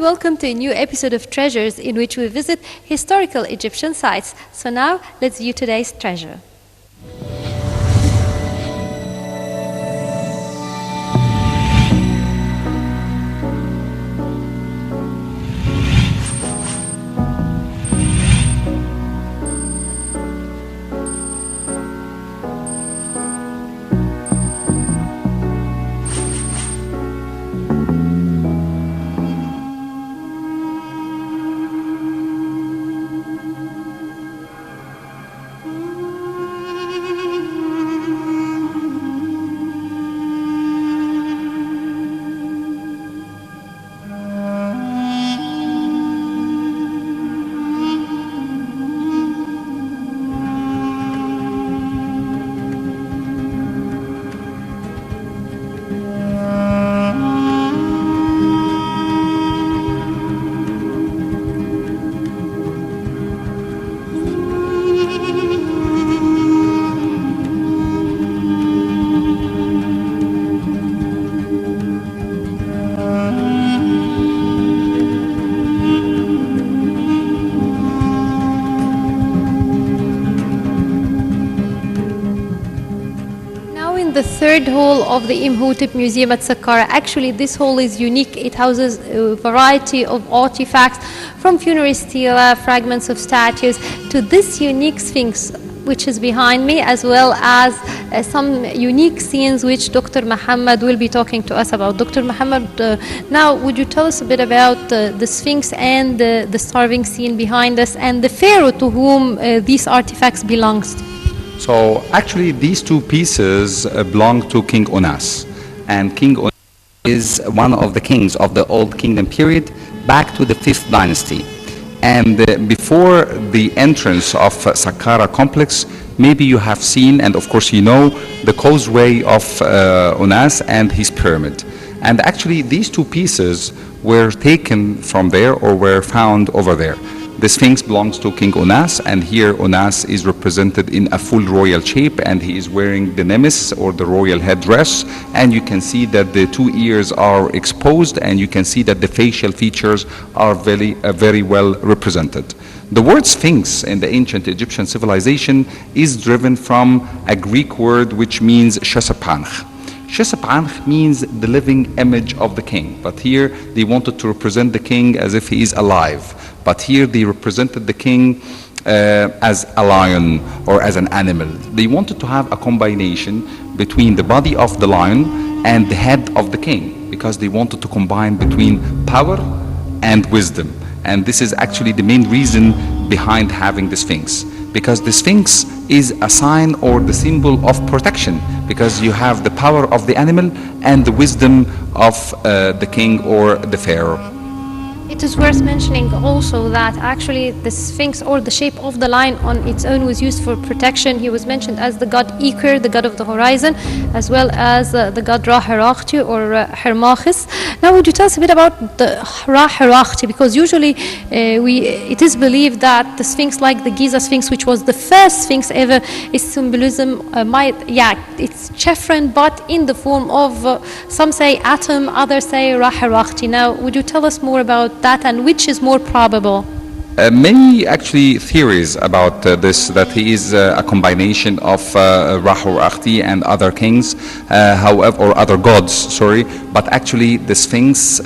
welcome to a new episode of Treasures in which we visit historical Egyptian sites. So now, let's view today's treasure. The third hall of the Imhotep Museum at Saqqara. Actually, this hall is unique. It houses a variety of artifacts from funerary stela, fragments of statues, to this unique Sphinx which is behind me, as well as some unique scenes which Dr. Muhammad will be talking to us about. Dr. Muhammad, now would you tell us a bit about the Sphinx and the starving scene behind us and the pharaoh to whom these artifacts belongs to? So actually these two pieces belong to King Unas, and King Unas is one of the kings of the Old Kingdom period back to the 5th dynasty. And before the entrance of Saqqara complex, maybe you have seen, and of course you know, the causeway of Unas and his pyramid. And actually these two pieces were taken from there or were found over there. The Sphinx belongs to King Unas, and here Unas is represented in a full royal shape, and he is wearing the nemes or the royal headdress, and you can see that the two ears are exposed, and you can see that the facial features are very well represented. The word Sphinx in the ancient Egyptian civilization is driven from a Greek word which means Shesaphanch. Shesaphanch means the living image of the king, but here they wanted to represent the king as if he is alive. But here they represented the king as a lion or as an animal. They wanted to have a combination between the body of the lion and the head of the king, because they wanted to combine between power and wisdom. And this is actually the main reason behind having the Sphinx, because the Sphinx is a sign or the symbol of protection, because you have the power of the animal and the wisdom of the king or the pharaoh. It is worth mentioning also that actually the Sphinx, or the shape of the lion on its own, was used for protection. He was mentioned as the god Iker, the god of the horizon, as well as the god Ra-Herakhti or Hermachis. Now would you tell us a bit about the Ra-Herakhti, because usually it is believed that the Sphinx, like the Giza Sphinx, which was the first Sphinx ever, its symbolism it's Chephren, but in the form of some say atom, others say Ra-Herakhti. Now would you tell us more about that, and which is more probable? Many actually theories about this, that he is a combination of Ra-Herakhti and other kings, however, or other gods, sorry, but actually the Sphinx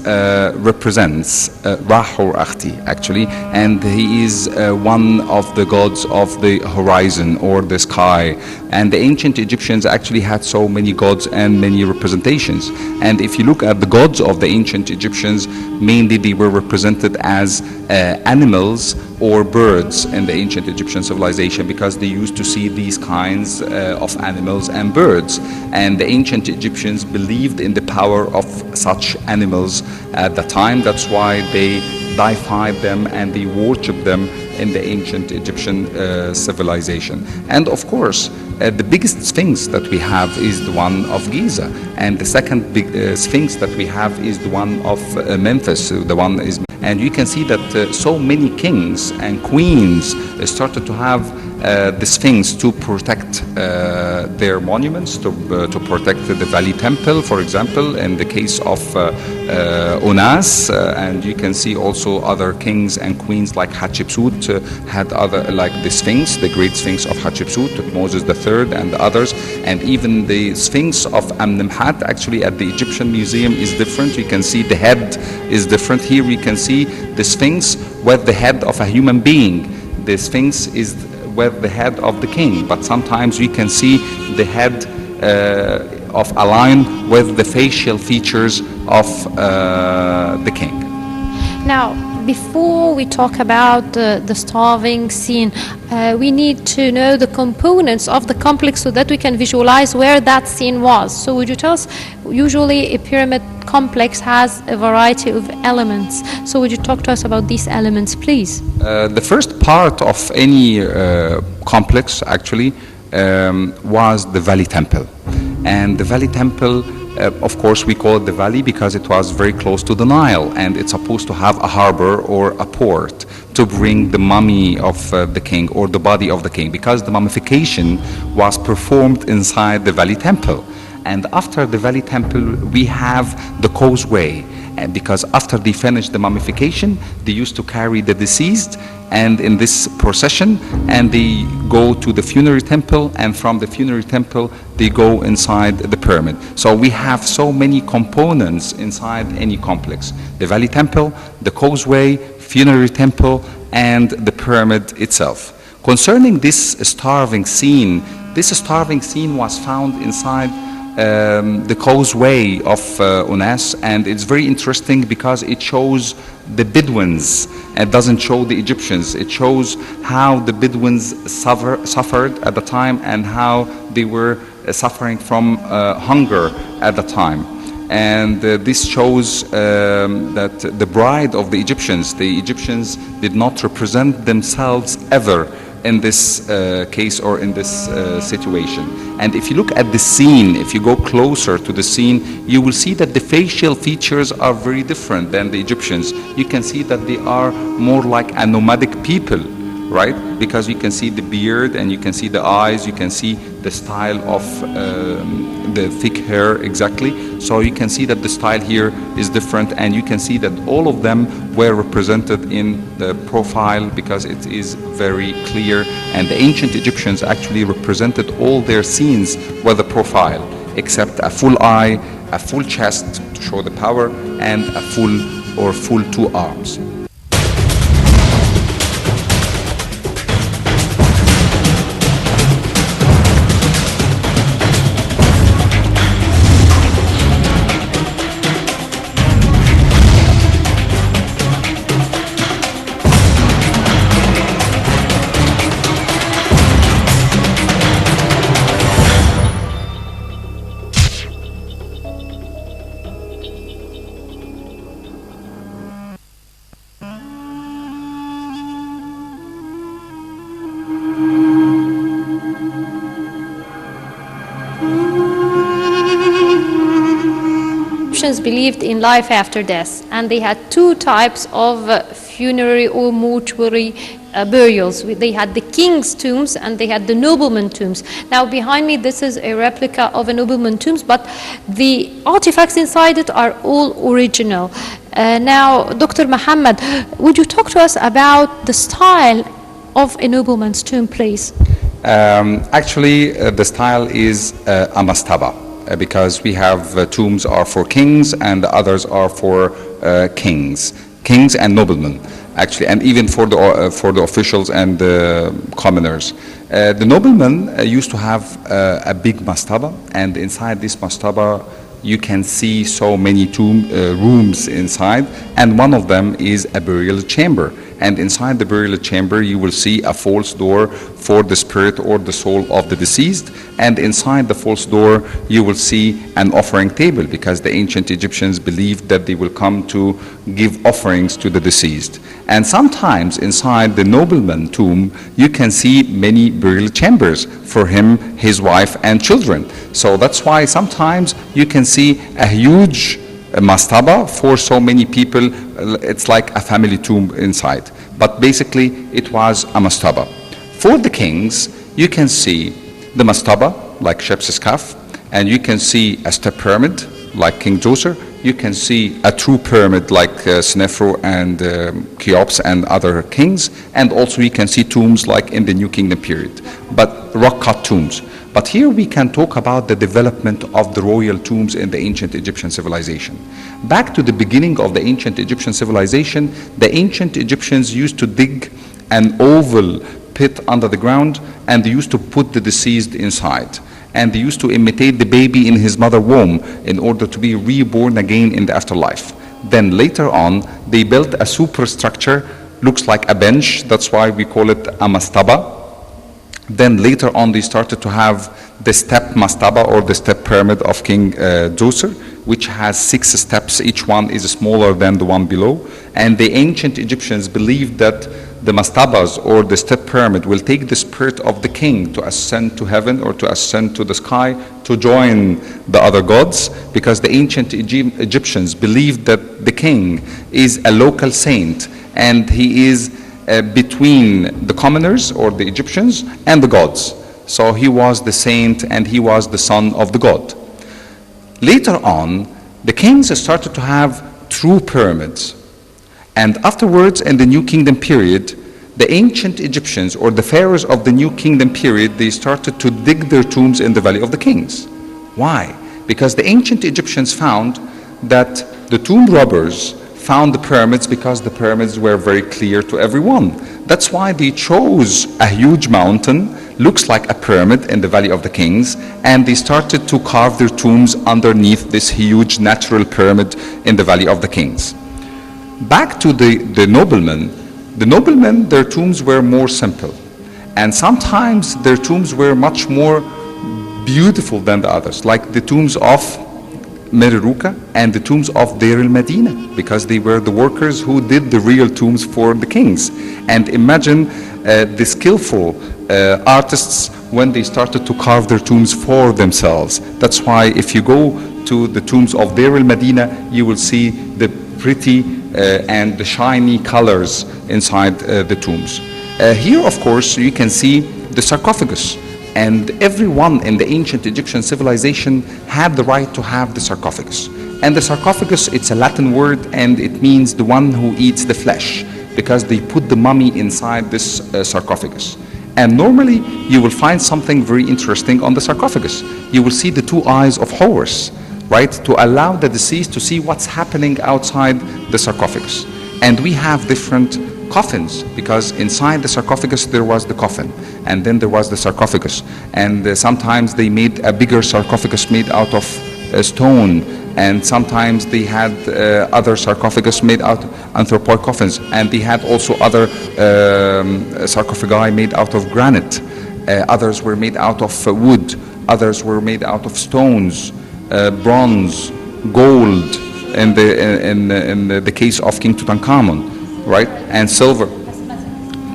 represents Ra-Herakhti actually, and he is one of the gods of the horizon or the sky. And the ancient Egyptians actually had so many gods and many representations. And if you look at the gods of the ancient Egyptians, mainly they were represented as animals or birds in the ancient Egyptian civilization, because they used to see these kinds of animals and birds. And the ancient Egyptians believed in the power of such animals at the time. That's why they deified them and they worshiped them in the ancient Egyptian civilization. And of course, the biggest Sphinx that we have is the one of Giza, and the second big Sphinx that we have is the one of Memphis. The one is, and you can see that so many kings and queens started to have the Sphinx to protect their monuments, to protect the Valley Temple, for example, in the case of Unas, and you can see also other kings and queens like Hatshepsut had other, like the Sphinx, the Great Sphinx of Hatshepsut, Moses III and others, and even the Sphinx of Amenemhat actually at the Egyptian Museum is different. You can see the head is different. Here we can see the Sphinx with the head of a human being. The Sphinx is with the head of the king, but sometimes we can see the head of a lion with the facial features of the king. Now, before we talk about the starving scene, we need to know the components of the complex so that we can visualize where that scene was. So would you tell us, usually a pyramid complex has a variety of elements. So would you talk to us about these elements, please? The first part of any complex actually was the Valley Temple. And the Valley Temple, of course, we call it the Valley because it was very close to the Nile, and it's supposed to have a harbor or a port to bring the mummy of the king or the body of the king, because the mummification was performed inside the Valley Temple. And after the Valley Temple, we have the causeway, because after they finished the mummification, they used to carry the deceased and in this procession, and they go to the funerary temple, and from the funerary temple they go inside the pyramid. So we have so many components inside any complex: the Valley Temple, the causeway, funerary temple, and the pyramid itself. Concerning this starving scene was found inside the causeway of Unas, and it's very interesting because it shows the Bedouins. It doesn't show the Egyptians. It shows how the Bedouins suffered at the time and how they were suffering from hunger at the time. And this shows that the bride of the Egyptians did not represent themselves ever in this case or in this situation. And if you look at the scene, if you go closer to the scene, you will see that the facial features are very different than the Egyptians. You can see that they are more like a nomadic people, right? Because you can see the beard and you can see the eyes, you can see the style of the thick hair exactly. So you can see that the style here is different, and you can see that all of them were represented in the profile because it is very clear. And the ancient Egyptians actually represented all their scenes with a profile, except a full eye, a full chest to show the power, and a full two arms. Believed in life after death, and they had two types of funerary or mortuary burials. They had the king's tombs and they had the nobleman tombs. Now behind me this is a replica of a nobleman tombs, but the artifacts inside it are all original. Now Dr. Muhammad, would you talk to us about the style of a nobleman's tomb, please? Actually, the style is a mastaba. Because we have tombs are for kings and the others are for kings and noblemen, actually, and even for the officials and the commoners. The noblemen used to have a big mastaba, and inside this mastaba you can see so many rooms inside, and one of them is a burial chamber. And inside the burial chamber you will see a false door for the spirit or the soul of the deceased, and inside the false door you will see an offering table, because the ancient Egyptians believed that they will come to give offerings to the deceased. And sometimes inside the nobleman tomb you can see many burial chambers for him, his wife and children. So that's why sometimes you can see a huge mastaba for so many people. It's like a family tomb inside, but basically it was a mastaba. For the kings, you can see the mastaba, like Shepseskaf, and you can see a step pyramid, like King Djoser. You can see a true pyramid like Snefru and Cheops and other kings, and also you can see tombs like in the New Kingdom period, but rock-cut tombs. But here we can talk about the development of the royal tombs in the ancient Egyptian civilization. Back to the beginning of the ancient Egyptian civilization, the ancient Egyptians used to dig an oval pit under the ground, and they used to put the deceased inside. And they used to imitate the baby in his mother's womb in order to be reborn again in the afterlife. Then later on, they built a superstructure, looks like a bench, that's why we call it a mastaba. Then later on, they started to have the step mastaba or the step pyramid of King Djoser, which has 6 steps. Each one is smaller than the one below. And the ancient Egyptians believed that the mastabas or the step pyramid will take the spirit of the king to ascend to heaven or to ascend to the sky to join the other gods, because the ancient Egyptians believed that the king is a local saint and he is between the commoners or the Egyptians and the gods. So he was the saint and he was the son of the god. Later on, the kings started to have true pyramids. And afterwards, in the New Kingdom period, the ancient Egyptians or the pharaohs of the New Kingdom period, they started to dig their tombs in the Valley of the Kings. Why? Because the ancient Egyptians found that the tomb robbers found the pyramids because the pyramids were very clear to everyone. That's why they chose a huge mountain, looks like a pyramid in the Valley of the Kings, and they started to carve their tombs underneath this huge natural pyramid in the Valley of the Kings. Back to the noblemen, their tombs were more simple. And sometimes their tombs were much more beautiful than the others, like the tombs of Mereruka and the tombs of Deir el-Medina, because they were the workers who did the real tombs for the kings. And imagine the skillful artists when they started to carve their tombs for themselves. That's why if you go to the tombs of Deir el-Medina, you will see the pretty and the shiny colors inside the tombs. Here, of course, you can see the sarcophagus. And everyone in the ancient Egyptian civilization had the right to have the sarcophagus. And the sarcophagus, it's a Latin word, and it means the one who eats the flesh, because they put the mummy inside this sarcophagus. And normally, you will find something very interesting on the sarcophagus. You will see the 2 eyes of Horus, right, to allow the deceased to see what's happening outside the sarcophagus. And we have different coffins, because inside the sarcophagus there was the coffin, and then there was the sarcophagus. And sometimes they made a bigger sarcophagus made out of stone, and sometimes they had other sarcophagus made out of anthropoid coffins, and they had also other sarcophagi made out of granite. Others were made out of wood, others were made out of stones, bronze, gold, in the case of King Tutankhamun, right? And silver.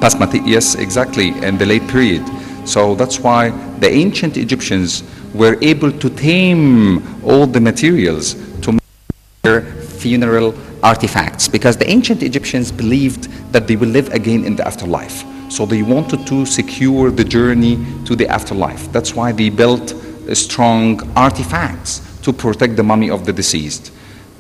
Basmati, yes, exactly, in the late period. So that's why the ancient Egyptians were able to tame all the materials to make their funeral artifacts, because the ancient Egyptians believed that they will live again in the afterlife. So they wanted to secure the journey to the afterlife. That's why they built strong artifacts to protect the mummy of the deceased.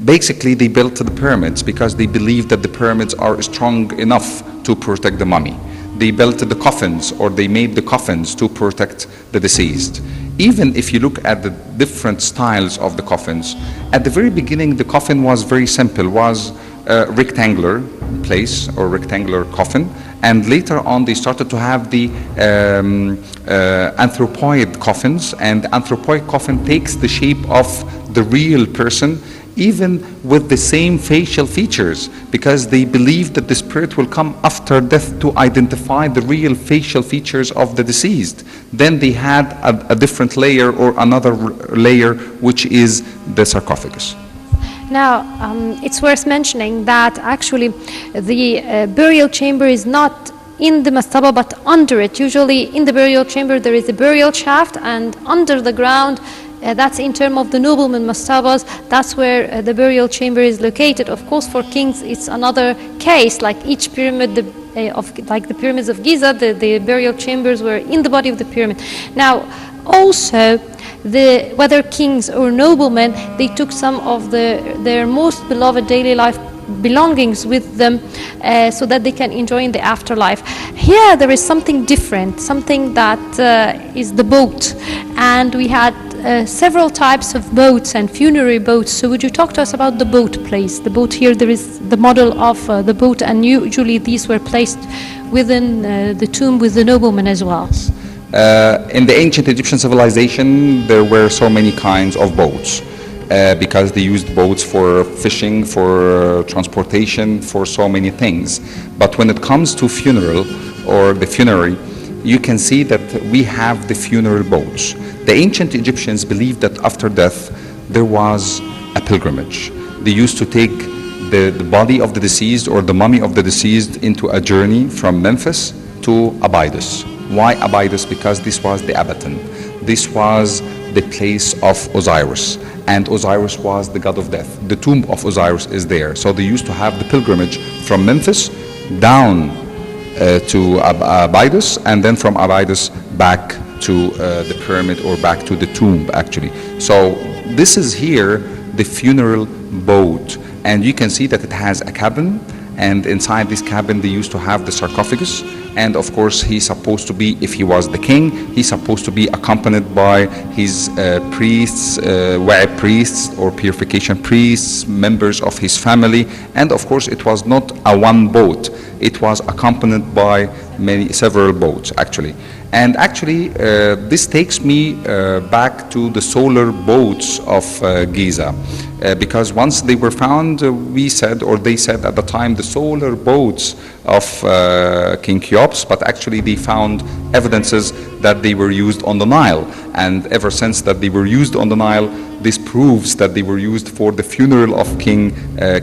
Basically, they built the pyramids because they believed that the pyramids are strong enough to protect the mummy. They built the coffins, or they made the coffins to protect the deceased. Even if you look at the different styles of the coffins, at the very beginning the coffin was very simple, was a rectangular place or rectangular coffin, and later on they started to have the anthropoid coffins, and the anthropoid coffin takes the shape of the real person, even with the same facial features, because they believe that the spirit will come after death to identify the real facial features of the deceased. Then they had a different layer or another layer, which is the sarcophagus. Now, it's worth mentioning that actually the burial chamber is not in the mastaba but under it. Usually in the burial chamber there is a burial shaft, and under the ground, that's in terms of the noblemen mastabas, that's where the burial chamber is located. Of course, for kings it's another case, like each pyramid, the of like the pyramids of Giza, the burial chambers were in the body of the pyramid. Now, also, whether kings or noblemen, they took some of their most beloved daily life belongings with them so that they can enjoy in the afterlife. Here there is something different, something that is the boat, and we had several types of boats and funerary boats. So would you talk to us about the boat, please? The boat here, there is the model of the boat, and usually these were placed within the tomb with the noblemen as well. In the ancient Egyptian civilization, there were so many kinds of boats because they used boats for fishing, for transportation, for so many things. But when it comes to funeral or the funerary, you can see that we have the funeral boats. The ancient Egyptians believed that after death there was a pilgrimage. They used to take the body of the deceased or the mummy of the deceased into a journey from Memphis to Abydos. Why Abydos? Because this was the Abaton. This was the place of Osiris, and Osiris was the god of death. The tomb of Osiris is there. So they used to have the pilgrimage from Memphis down to Abydos, and then from Abydos back to the pyramid or back to the tomb actually. So this is here the funeral boat, and you can see that it has a cabin, and inside this cabin they used to have the sarcophagus, and of course he's supposed to be, if he was the king, he's supposed to be accompanied by his priests, wa'ib priests or purification priests, members of his family, and of course it was not a one boat, it was accompanied by several boats actually. And actually this takes me back to the solar boats of Giza, because once they were found, we said, or they said at the time, the solar boats of King Cheops, but actually they found evidences that they were used on the Nile, and ever since that they were used on the Nile, this proves that they were used for the funeral of King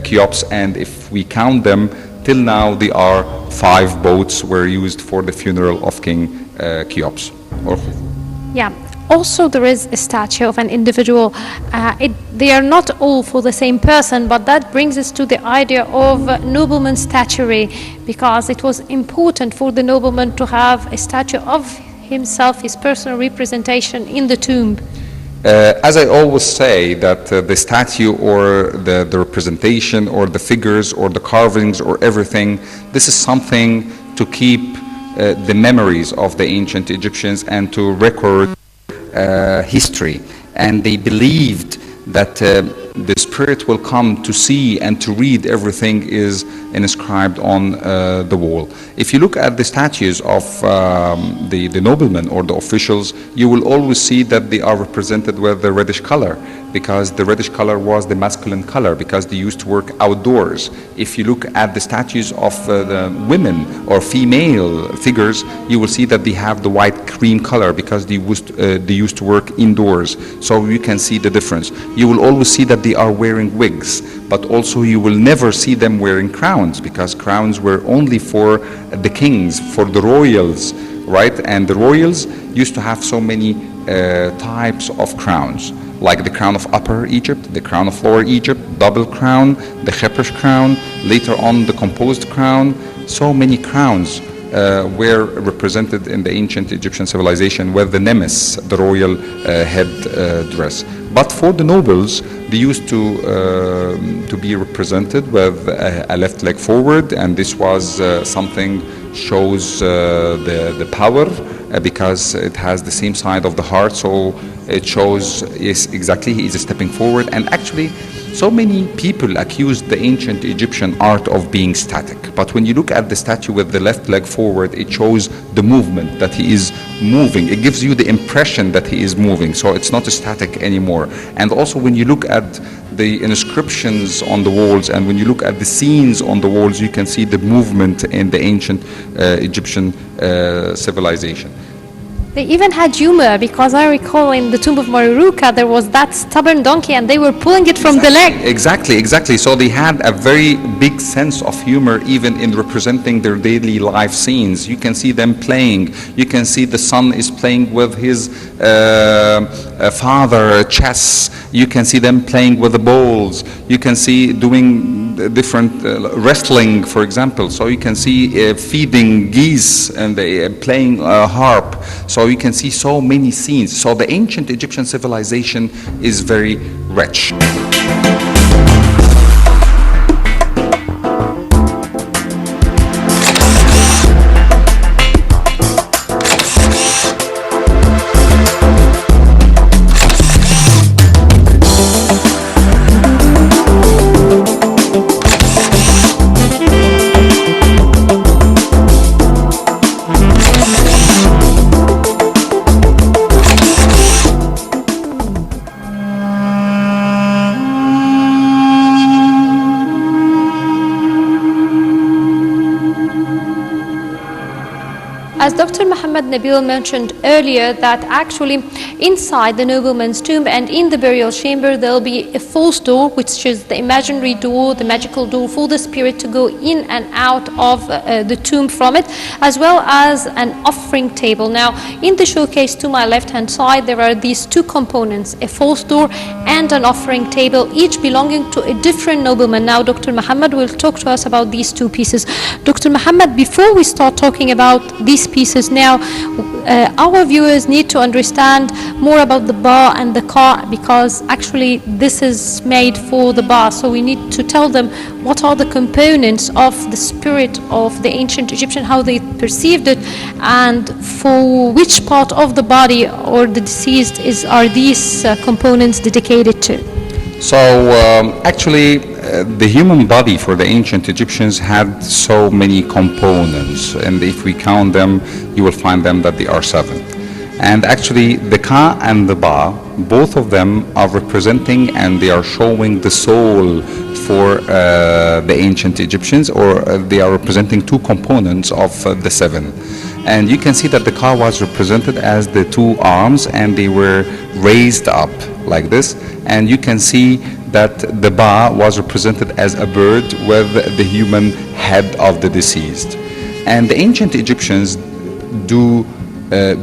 Cheops, and if we count them, till now there are 5 boats were used for the funeral of King Cheops. Yeah. Also, there is a statue of an individual. They are not all for the same person, but that brings us to the idea of nobleman statuary, because it was important for the nobleman to have a statue of himself, his personal representation in the tomb. As I always say, that the statue or the representation or the figures or the carvings or everything, this is something to keep the memories of the ancient Egyptians and to record history. And they believed that the spirit will come to see and to read everything is inscribed on the wall. If you look at the statues of the noblemen or the officials, you will always see that they are represented with the reddish color, because the reddish color was the masculine color, because they used to work outdoors. If you look at the statues of the women or female figures, you will see that they have the white cream color, because they used to work indoors. So you can see the difference. You will always see that they are wearing wigs, but also you will never see them wearing crowns, because crowns were only for the kings, for the royals, right? And the royals used to have so many types of crowns, like the crown of Upper Egypt, the crown of Lower Egypt, double crown, the Khepers crown, later on the composed crown. So many crowns were represented in the ancient Egyptian civilization with the nemes, the royal head dress. But for the nobles, they used to be represented with a left leg forward, and this was something shows the power, because it has the same side of the heart, so it shows, yes, exactly, he is stepping forward. And actually so many people accused the ancient Egyptian art of being static, but when you look at the statue with the left leg forward, it shows the movement, that he is moving. It gives you the impression that he is moving, so it's not static anymore. And also when you look at the inscriptions on the walls and when you look at the scenes on the walls, you can see the movement in the ancient Egyptian civilization. They even had humor, because I recall in the tomb of Mariruka there was that stubborn donkey and they were pulling it from the leg. Exactly. So they had a very big sense of humor even in representing their daily life scenes. You can see them playing. You can see the son is playing with his father, chess. You can see them playing with the bowls. You can see doing different wrestling, for example. So you can see feeding geese and they playing harp. So you can see so many scenes. So the ancient Egyptian civilization is very rich. As Dr. Muhammad Nabil mentioned earlier, that actually inside the nobleman's tomb and in the burial chamber there will be a false door, which is the imaginary door, the magical door for the spirit to go in and out of the tomb from it, as well as an offering table. Now, in the showcase to my left-hand side, there are these two components, a false door and an offering table, each belonging to a different nobleman. Now, Dr. Muhammad will talk to us about these two pieces. Dr. Muhammad, before we start talking about these pieces now, our viewers need to understand more about the ba and the ka, because actually this is made for the ba. So we need to tell them what are the components of the spirit of the ancient Egyptian, how they perceived it, and for which part of the body or the deceased are these components dedicated to. So actually the human body for the ancient Egyptians had so many components, and if we count them you will find them that they are 7. And actually the Ka and the Ba, both of them are representing and they are showing the soul for the ancient Egyptians, or they are representing 2 components of the 7. And you can see that the Ka was represented as the 2 arms and they were raised up like this, and you can see that the Ba was represented as a bird with the human head of the deceased. And the ancient Egyptians do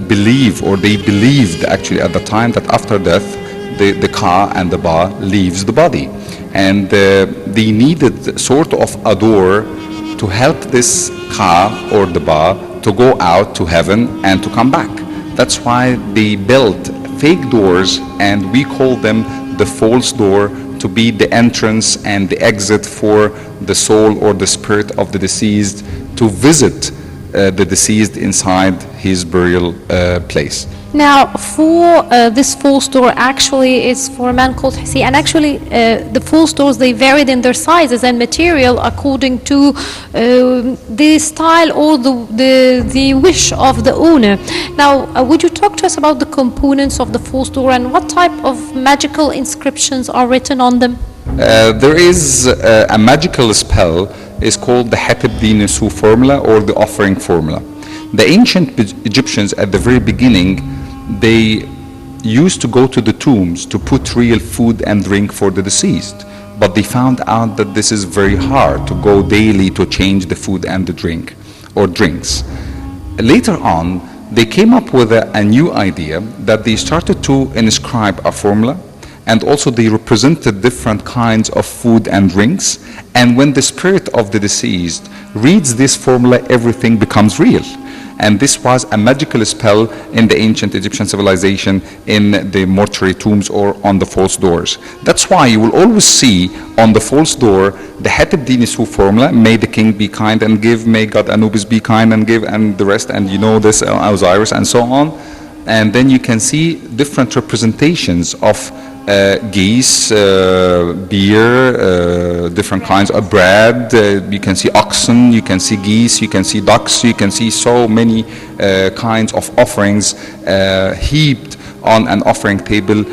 believe, or they believed actually at the time, that after death the Ka and the Ba leaves the body, and they needed sort of a door to help this Ka or the Ba to go out to heaven and to come back. That's why they built fake doors, and we call them the false door, to be the entrance and the exit for the soul or the spirit of the deceased to visit the deceased inside his burial place. Now, for this false door, actually is for a man called Hisi, and actually the false doors, they varied in their sizes and material according to the style or the wish of the owner. Now, would you talk to us about the components of the false door and what type of magical inscriptions are written on them? There is a magical spell, is called the Hatib Din Su formula, or the offering formula. The ancient Egyptians at the very beginning, they used to go to the tombs to put real food and drink for the deceased, but they found out that this is very hard to go daily to change the food and the drink or drinks. Later on, they came up with a new idea, that they started to inscribe a formula, and also they represented different kinds of food and drinks, and when the spirit of the deceased reads this formula, everything becomes real. And this was a magical spell in the ancient Egyptian civilization, in the mortuary tombs or on the false doors. That's why you will always see on the false door the Hatib Din Su formula, may the king be kind and give, may God Anubis be kind and give, and the rest, and you know this, Osiris, and so on. And then you can see different representations of geese, beer, different kinds of bread. You can see oxen, you can see geese, you can see ducks, you can see so many kinds of offerings heaped on an offering table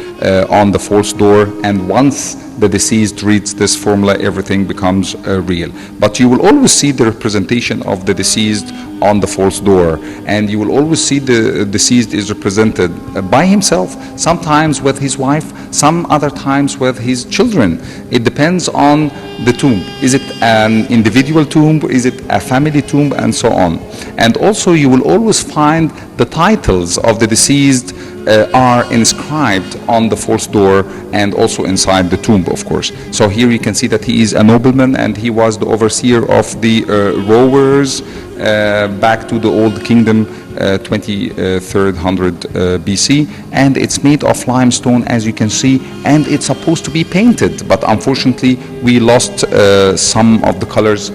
on the false door. And once the deceased reads this formula, everything becomes real. But you will always see the representation of the deceased on the false door, and you will always see the deceased is represented by himself, sometimes with his wife, some other times with his children. It depends on the tomb. Is it an individual tomb? Is it a family tomb? And so on. And also you will always find the titles of the deceased are inscribed on the false door and also inside the tomb, of course. So here you can see that he is a nobleman, and he was the overseer of the rowers back to the old kingdom, 2300 BC, and it's made of limestone, as you can see, and it's supposed to be painted, but unfortunately we lost some of the colors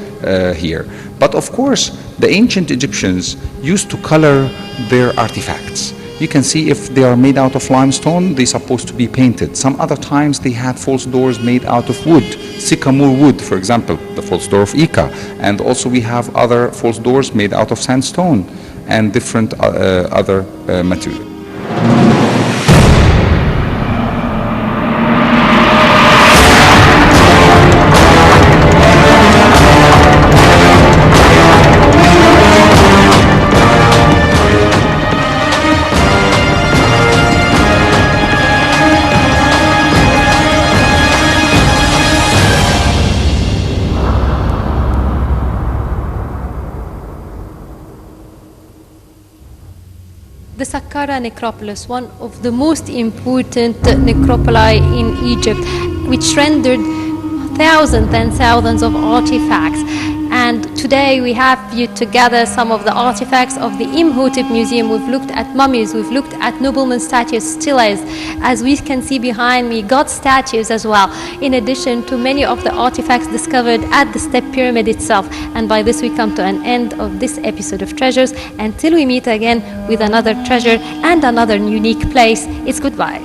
here. But of course the ancient Egyptians used to color their artifacts. You can see if they are made out of limestone, they're supposed to be painted. Some other times they had false doors made out of wood, sycamore wood, for example, the false door of Ica. And also we have other false doors made out of sandstone and different other materials. The Saqqara necropolis, one of the most important necropoli in Egypt, which rendered thousands and thousands of artifacts. And today we have viewed together some of the artifacts of the Imhotep Museum. We've looked at mummies, we've looked at nobleman statues, steles, as we can see behind me, god statues as well, in addition to many of the artifacts discovered at the Step Pyramid itself. And by this we come to an end of this episode of Treasures. Until we meet again with another treasure and another unique place, it's goodbye.